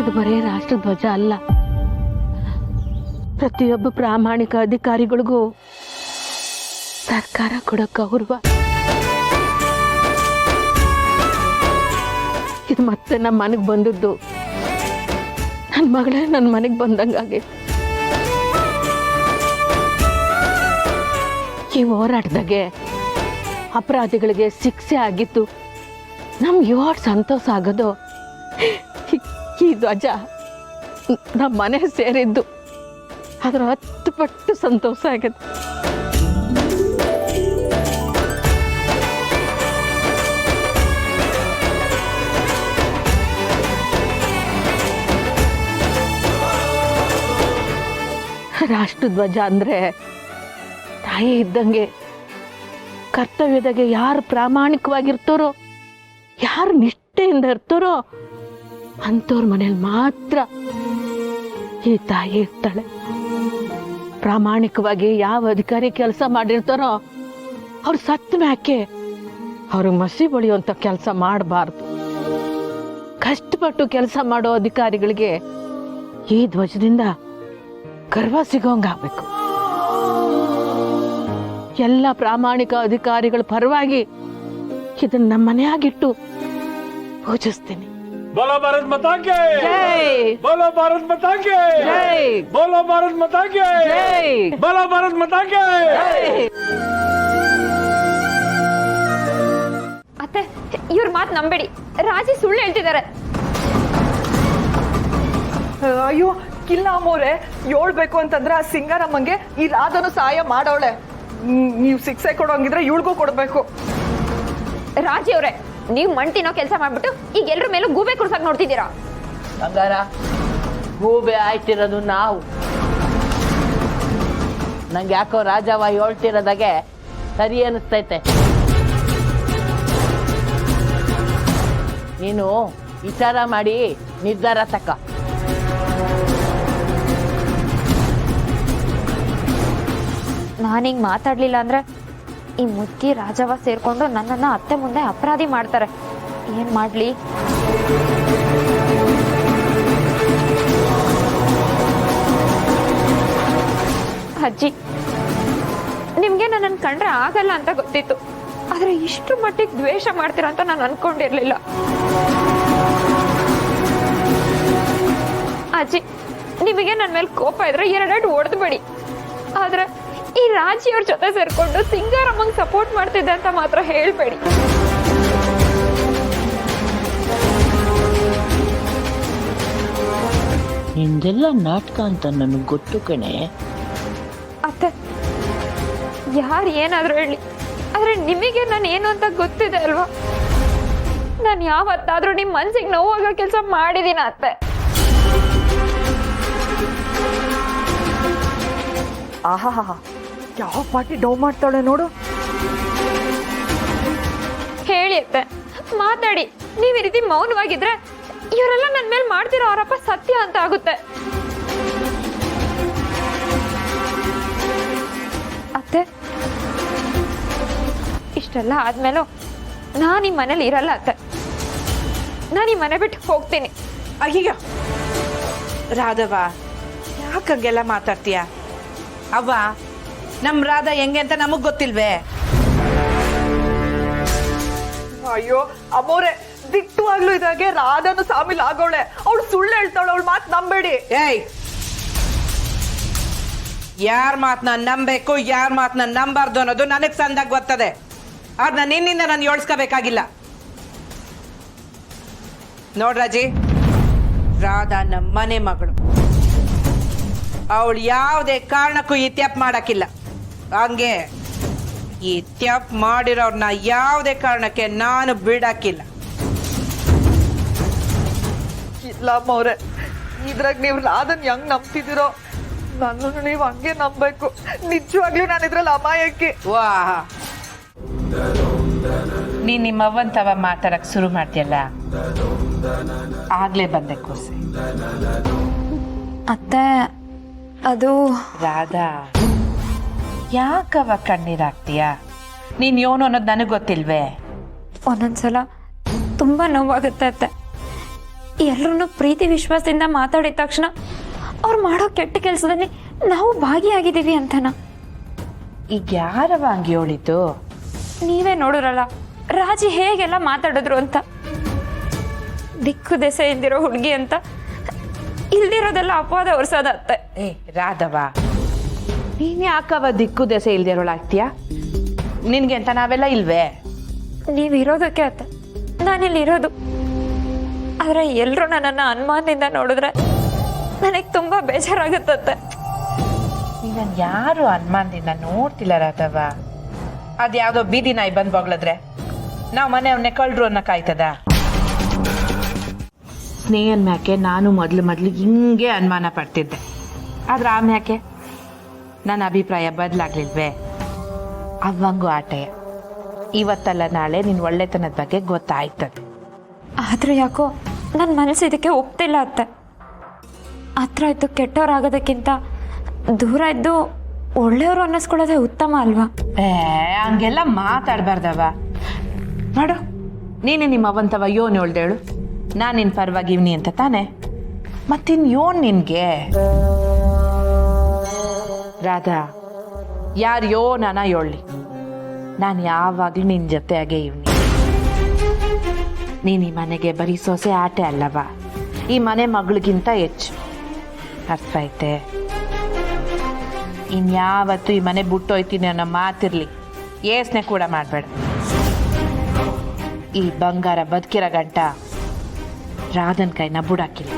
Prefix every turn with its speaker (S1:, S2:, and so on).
S1: ಇದು ಬರೀ ರಾಷ್ಟ್ರಧ್ವಜ ಅಲ್ಲ, ಪ್ರತಿಯೊಬ್ಬ ಪ್ರಾಮಾಣಿಕ ಅಧಿಕಾರಿಗಳಿಗೂ ಸರ್ಕಾರ ಕೊಡೋ ಗೌರವ. ಇದು ಮತ್ತೆ ನಮ್ಮ ಮನೆಗೆ ಬಂದದ್ದು ನನ್ನ ಮಗಳೇ ನನ್ನ ಮನೆಗೆ ಬಂದಂಗಾಗೈತೆ. ಈ ಹೋರಾಟದಾಗೆ ಅಪರಾಧಿಗಳಿಗೆ ಶಿಕ್ಷೆ ಆಗಿತ್ತು ನಮ್ಗೆ ಎಷ್ಟು ಸಂತೋಷ ಆಗೋದು. ಈ ಧ್ವಜ ನಮ್ಮ ಮನೆ ಸೇರಿದ್ದು ಅದರ 10 ಪಟ್ಟು ಸಂತೋಷ ಆಗುತ್ತೆ. ರಾಷ್ಟ್ರಧ್ವಜ ಅಂದರೆ ತಾಯಿ ಇದ್ದಂಗೆ. ಕರ್ತವ್ಯದಾಗೆ ಯಾರು ಪ್ರಾಮಾಣಿಕವಾಗಿರ್ತಾರೋ, ಯಾರು ನಿಷ್ಠೆಯಿಂದ ಇರ್ತಾರೋ ಅಂಥವ್ರ ಮನೇಲಿ ಮಾತ್ರ ಈ ತಾಯಿ ಇರ್ತಾಳೆ. ಪ್ರಾಮಾಣಿಕವಾಗಿ ಯಾವ ಅಧಿಕಾರಿ ಕೆಲಸ ಮಾಡಿರ್ತಾರೋ ಅವ್ರು ಸತ್ತ ಮ್ಯಾಕೆ ಅವ್ರಿಗೆ ಮಸಿ ಬಳಿಯುವಂಥ ಕೆಲಸ ಮಾಡಬಾರ್ದು. ಕಷ್ಟಪಟ್ಟು ಕೆಲಸ ಮಾಡೋ ಅಧಿಕಾರಿಗಳಿಗೆ ಈ ಧ್ವಜದಿಂದ ಗರ್ವ ಸಿಗೋಂಗಾಗಬೇಕು. ಎಲ್ಲ ಪ್ರಾಮಾಣಿಕ ಅಧಿಕಾರಿಗಳ ಪರವಾಗಿ ಇದನ್ನ ನಮ್ಮ ಮನೆಯಾಗಿಟ್ಟು ಪೂಜಿಸ್ತೀನಿ.
S2: बोलो भारत माता के
S1: जय,
S2: बोलो भारत माता के
S1: जय,
S2: बोलो भारत माता के
S1: जय,
S2: बोलो भारत माता के
S1: जय.
S3: ಅತ್ತೆ, ಇವ್ರ ಮಾತು ನಂಬೇಡಿ. ರಾಜಿ ಸುಳ್ಳು ಹೇಳ್ತಿದ್ದಾರೆ.
S4: ಅಯ್ಯೋ ಇಲ್ಲ ಅಮ್ಮೋರೆ, ಹೇಳ್ಬೇಕು ಅಂತಂದ್ರೆ ಆ ಸಿಂಗಾರಮ್ಮಂಗೆ ಈ ರಾಧನು ಸಹಾಯ ಮಾಡೋಳೆ. ನೀವು ಶಿಕ್ಷೆ ಕೊಡೋಂಗಿದ್ರೆ ಇವಳಿಗೂ ಕೊಡ್ಬೇಕು.
S3: ರಾಜಿ ಅವ್ರೆ, ನೀವು ಮಣ್ ತಿನ್ನೋ ಕೆಲಸ ಮಾಡ್ಬಿಟ್ಟು ಈಗ ಎಲ್ರ ಮೇಲೂ ಗೂಬೆ ಕುರ್ಸಕ್ ನೋಡ್ತಿದ್ದೀರಾ.
S1: ಬಂಗಾರ, ಗೂಬೆ ಆಯ್ತಿರೋದು ನಾವು. ನಂಗೆ ಯಾಕೋ ರಾಜವ ಹೇಳ್ತಿರೋದಾಗೆ ಸರಿ ಅನಿಸ್ತೈತೆ. ನೀನು ವಿಚಾರ ಮಾಡಿ ನಿರ್ಧಾರ ತಕ್ಕ.
S3: ನಾನೀಗ ಮಾತಾಡ್ಲಿಲ್ಲ ಅಂದ್ರೆ ಈ ಮುದ್ಕಿ ರಾಜವ ಸೇರ್ಕೊಂಡು ನನ್ನನ್ನ ಅತ್ತೆ ಮುಂದೆ ಅಪರಾಧಿ ಮಾಡ್ತಾರೆ. ಏನ್ ಮಾಡ್ಲಿ? ಅಜ್ಜಿ, ನಿಮ್ಗೆ ನನ್ನನ್ನು ಕಂಡ್ರೆ ಆಗಲ್ಲ ಅಂತ ಗೊತ್ತಿತ್ತು, ಆದ್ರೆ ಇಷ್ಟು ಮಟ್ಟಿಗೆ ದ್ವೇಷ ಮಾಡ್ತೀರಾ ಅಂತ ನಾನು ಅನ್ಕೊಂಡಿರ್ಲಿಲ್ಲ. ಅಜ್ಜಿ, ನಿಮಗೆ ನನ್ನ ಮೇಲೆ ಕೋಪ ಇದ್ರೆ ಎರಡೆರಡು ಹೊಡೆದು ಬಿಡಿ. ಆದ್ರೆ ಈ ರಾಜಿಯವ್ರ ಜೊತೆ ಸೇರ್ಕೊಂಡು ಸಿಂಗಾರಮ್ಮಂಗ್ ಸಪೋರ್ಟ್ ಮಾಡ್ತಿದ್ದೆ ಅಂತ ಮಾತ್ರ ಹೇಳ್ಬೇಡಿ.
S5: ನಿಂದೆಲ್ಲ ನಾಟಕ ಅಂತ ನನಗೆ ಗೊತ್ತು ಕಣೆ.
S3: ಅತ್ತೆ, ಯಾರು ಏನಾದ್ರೂ ಹೇಳಿ, ಆದ್ರೆ ನಿಮಗೆ ನಾನು ಏನು ಅಂತ ಗೊತ್ತಿದೆ ಅಲ್ವಾ? ನಾನು ಯಾವತ್ತಾದ್ರೂ ನಿಮ್ ಮನ್ಸಿಗೆ ನೋವಾಗ ಕೆಲಸ ಮಾಡಿದೀನ ಅತ್ತೆ?
S4: ಆಹಾ, ಯಾವ ಪಾರ್ಟಿ ಡೌ ಮಾಡ್ತಾಳೆ ನೋಡು.
S3: ಹೇಳಿ ಅತ್ತೆ, ಮಾತಾಡಿ. ನೀವ್ ಈ ರೀತಿ ಮೌನವಾಗಿದ್ರೆ ಇವರೆಲ್ಲ ನನ್ ಮೇಲೆ ಮಾಡ್ತಿರೋ ಆರೋಪ ಸತ್ಯ ಅಂತ ಆಗುತ್ತೆ. ಅತ್ತೆ, ಇಷ್ಟೆಲ್ಲ ಆದ್ಮೇಲೂ ನಾನು ಈ ಮನೇಲಿ ಇರಲ್ಲ ಅತ್ತೆ. ನಾನು ಈ ಮನೆ ಬಿಟ್ಟು ಹೋಗ್ತೀನಿ.
S6: ಅಯ್ಯ ರಾಧವ, ಯಾಕಂಗೆಲ್ಲ ಮಾತಾಡ್ತೀಯ? ಅವ್ವ, ನಮ್ ರಾಧ ಹೆಂಗೆ ಅಂತ ನಮಗ್ ಗೊತ್ತಿಲ್ವೇ?
S4: ಅಯ್ಯೋ ಅಮ್ಮೋರೆ, ದಿಟ್ಟವಾಗ್ಲೂ ಇದಾಗೆ ರಾಧನು ಸಾಮಿಲ್ ಆಗೋಳೆ. ಅವಳು ಸುಳ್ಳು ಹೇಳ್ತಾಳೆ, ಅವಳು ಮಾತು ನಂಬೇಡಿ.
S6: ಏಯ್, ಯಾರ ಮಾತನ್ನ ನಂಬೇಕು, ಯಾರ ಮಾತನ್ನ ನಂಬಾರ್ದು ಅನ್ನೋದು ನನಗ್ ಸಂದಾಗ ಗೊತ್ತದೆ. ಅದನ್ನ ನಿನ್ನಿಂದ ನಾನು ಯೋಳ್ಸ್ಕೋಬೇಕಾಗಿಲ್ಲ. ನೋಡ್ರಾಜಿ, ರಾಧಾ ನಮ್ಮ ಮನೆ ಮಗಳು. ಅವಳು ಯಾವುದೇ ಕಾರಣಕ್ಕೂ ಈ ತ್ಯಾಪ್ ಮಾಡಕ್ಕಿಲ್ಲ. ಹಂಗೆ ಈ ತ್ಯಾಪ್ ಮಾಡಿರೋರ್ನ ಯಾವುದೇ ಕಾರಣಕ್ಕೆ ನಾನು ಬಿಡಕ್ಕಿಲ್ಲ.
S4: ಇಲ್ಲ ಅಮ್ಮವ್ರೆ, ಇದ್ರಾಗ ನೀವು ರಾಧನ್ ಹೆಂಗ್ ನಂಬ್ತಿದ್ದೀರೋ ನನ್ನನ್ನು ನೀವು ಹಂಗೆ ನಂಬೇಕು. ನಿಜವಾಗ್ಲೂ ನಾನು ಇದ್ರಲ್ಲಿ ಅಮಾಯಕಿ.
S6: ವಾಹ್, ನೀ ನಿಮ್ಮವ್ವನ್ ತವ ಮಾತಾಡಕ್ ಶುರು ಮಾಡ್ತೀಯಲ್ಲ, ಆಗ್ಲೇ ಬಂದೆ ಕೂರ್ಸಿ.
S3: ಅತ್ತೆ, ಅದು
S6: ರಾಧಾ, ಯಾಕವ ಕಣ್ಣೀರಾಗ್ತೀಯ? ನೀನ್ ಯೋನು ಅನ್ನೋದು ನನಗೆ ಗೊತ್ತಿಲ್ವೇ?
S3: ಒಂದೊಂದ್ಸಲ ತುಂಬಾ ನೋವಾಗುತ್ತೆ ಅತ್ತೆ. ಎಲ್ಲರೂ ಪ್ರೀತಿ ವಿಶ್ವಾಸದಿಂದ ಮಾತಾಡಿದ ತಕ್ಷಣ ಅವ್ರು ಮಾಡೋ ಕೆಟ್ಟ ಕೆಲಸದಲ್ಲಿ ನಾವು ಭಾಗಿಯಾಗಿದ್ದೀವಿ ಅಂತನಾ?
S6: ಈಗ ಯಾರವ ಹಂಗೆ ಹೇಳಿದ್ದು?
S3: ನೀವೇ ನೋಡಿರಲ್ಲ ರಾಜಿ ಹೇಗೆಲ್ಲ ಮಾತಾಡಿದ್ರು ಅಂತ. ದಿಕ್ಕು ದೆಸೆ ಇಲ್ದಿರೋ ಹುಡುಗಿ ಅಂತ ಇಲ್ದಿರೋದೆಲ್ಲ ಅಪವಾದ ಹೊರ್ಸೋದ ಅತ್ತೆ.
S6: ಏ ರಾಧವ, ನೀನ್ ಯಾಕವ ದಿಕ್ಕು ದೆಸೆ ಇಲ್ದಿರೋಳಾಗ್ತೀಯ? ನಿನ್ಗೆ ಅಂತ ನಾವೆಲ್ಲ ಇಲ್ವೇ?
S3: ನೀವು ಇರೋದಕ್ಕೆ ಅತ್ತೆ ನಾನಿಲ್ಲಿ ಇರೋದು. ಆದರೆ ಎಲ್ಲರೂ ನನ್ನನ್ನು ಅನುಮಾನದಿಂದ ನೋಡಿದ್ರೆ ನನಗೆ ತುಂಬ ಬೇಜಾರಾಗುತ್ತತ್ತೆ.
S6: ನೀನನ್ನು ಯಾರು ಅನುಮಾನದಿಂದ ನೋಡ್ತಿಲ್ಲ ರಾಧವ. ಅದ್ಯಾವುದೋ ಬೀದಿ ನಾಯಿ ಬಂದು ಬಗ್ಳದ್ರೆ ನಾವು ಮನೆಯವ್ರನ್ನೇ ಕಳ್ರು ಅನ್ನೋ ಕಾಯ್ತದ? ಸ್ನೇಹನ್ ಮ್ಯಾಕೆ ನಾನು ಮೊದಲು ಹಿಂಗೆ ಅನುಮಾನ ಪಡ್ತಿದ್ದೆ. ಆದ್ರೆ ಆ ಮ್ಯಾಕೆ ನನ್ನ ಅಭಿಪ್ರಾಯ ಬದಲಾಗ್ಲಿಲ್ವೇ? ಅವಂಗೂ ಆಟೆಯ. ಇವತ್ತಲ್ಲ ನಾಳೆ ನಿನ್ನ ಒಳ್ಳೆತನದ ಬಗ್ಗೆ ಗೊತ್ತಾಯ್ತದೆ.
S3: ಆದರೂ ಯಾಕೋ ನನ್ನ ಮನಸ್ಸು ಇದಕ್ಕೆ ಒಪ್ತಿಲ್ಲ ಅತ್ತೆ. ಹತ್ರ ಇದ್ದು ಕೆಟ್ಟವರಾಗೋದಕ್ಕಿಂತ ದೂರ ಇದ್ದು ಒಳ್ಳೆಯವರು ಅನ್ನಿಸ್ಕೊಳ್ಳೋದೇ ಉತ್ತಮ ಅಲ್ವಾ?
S6: ಹಂಗೆಲ್ಲ ಮಾತಾಡ್ಬಾರ್ದವ. ನೋಡು, ನೀನೇ ನಿಮ್ಮ ಅವಂತವ ಯೋನ್ ಹೇಳ್ದೇಳು, ನಾನು ನಿನ್ನ ಪರವಾಗಿ ಇವ್ನಿ ಅಂತ ತಾನೆ. ಮತ್ತಿನ್ ಯೋನ್ ನಿನ್ಗೆ? ರಾಧಾ, ಯಾರು ಯೋನನ ಹೇಳಿ, ನಾನು ಯಾವಾಗಲೂ ನಿನ್ನ ಜೊತೆಯಾಗೆ ಇವ್ನಿ. ನೀನು ಈ ಮನೆಗೆ ಬರೀ ಸೊಸೆ ಆಟೆ ಅಲ್ಲವ, ಈ ಮನೆ ಮಗಳಿಗಿಂತ ಹೆಚ್ಚು. ಅರ್ಥ ಐತೆ? ಇನ್ಯಾವತ್ತು ಈ ಮನೆ ಬಿಟ್ಟೋಯ್ತೀನಿ ಅನ್ನೋ ಮಾತಿರ್ಲಿ ಯೋಚನೆ ಕೂಡ ಮಾಡಬೇಡ. ಈ ಬಂಗಾರ ಬದುಕಿರೋ ಗಂಟ ರಾಧನ್ ಕೈನ ಬುಡಾಕಿಲ್ಲ.